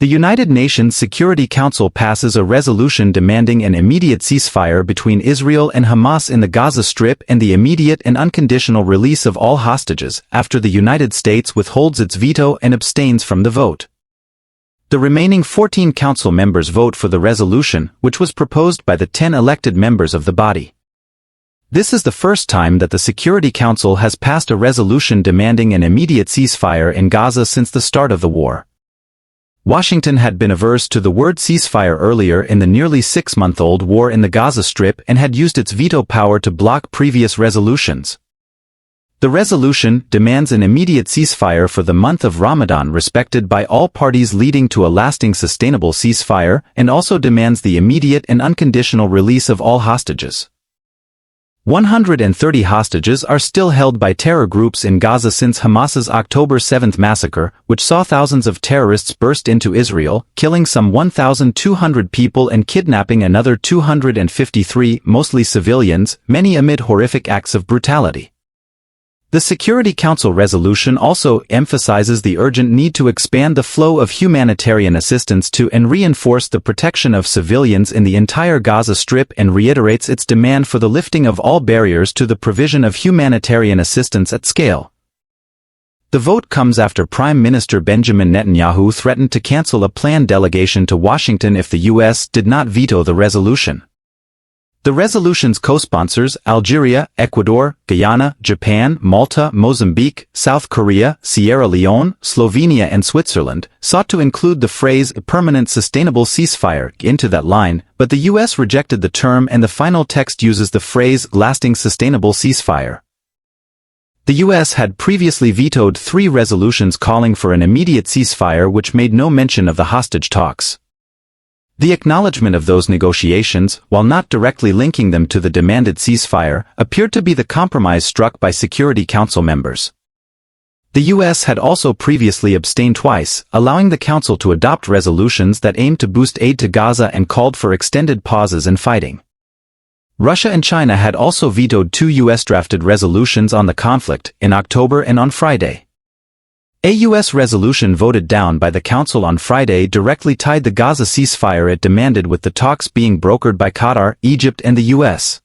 The United Nations Security Council passes a resolution demanding an immediate ceasefire between Israel and Hamas in the Gaza Strip and the immediate and unconditional release of all hostages after the United States withholds its veto and abstains from the vote. The remaining 14 council members vote for the resolution, which was proposed by the 10 elected members of the body. This is the first time that the Security Council has passed a resolution demanding an immediate ceasefire in Gaza since the start of the war. Washington had been averse to the word ceasefire earlier in the nearly 6-month-old war in the Gaza Strip and had used its veto power to block previous resolutions. The resolution demands an immediate ceasefire for the month of Ramadan respected by all parties leading to a lasting sustainable ceasefire and also demands the immediate and unconditional release of all hostages. 130 hostages are still held by terror groups in Gaza since Hamas's October 7 massacre, which saw thousands of terrorists burst into Israel, killing some 1,200 people and kidnapping another 253, mostly civilians, many amid horrific acts of brutality. The Security Council resolution also emphasizes the urgent need to expand the flow of humanitarian assistance to and reinforce the protection of civilians in the entire Gaza Strip and reiterates its demand for the lifting of all barriers to the provision of humanitarian assistance at scale. The vote comes after Prime Minister Benjamin Netanyahu threatened to cancel a planned delegation to Washington if the U.S. did not veto the resolution. The resolution's co-sponsors, Algeria, Ecuador, Guyana, Japan, Malta, Mozambique, South Korea, Sierra Leone, Slovenia and Switzerland, sought to include the phrase permanent sustainable ceasefire into that line, but the U.S. rejected the term and the final text uses the phrase lasting sustainable ceasefire. The U.S. had previously vetoed 3 resolutions calling for an immediate ceasefire which made no mention of the hostage talks. The acknowledgement of those negotiations, while not directly linking them to the demanded ceasefire, appeared to be the compromise struck by Security Council members. The U.S. had also previously abstained twice, allowing the Council to adopt resolutions that aimed to boost aid to Gaza and called for extended pauses in fighting. Russia and China had also vetoed 2 U.S.-drafted resolutions on the conflict, in October and on Friday. A U.S. resolution voted down by the Council on Friday directly tied the Gaza ceasefire it demanded with the talks being brokered by Qatar, Egypt and the U.S.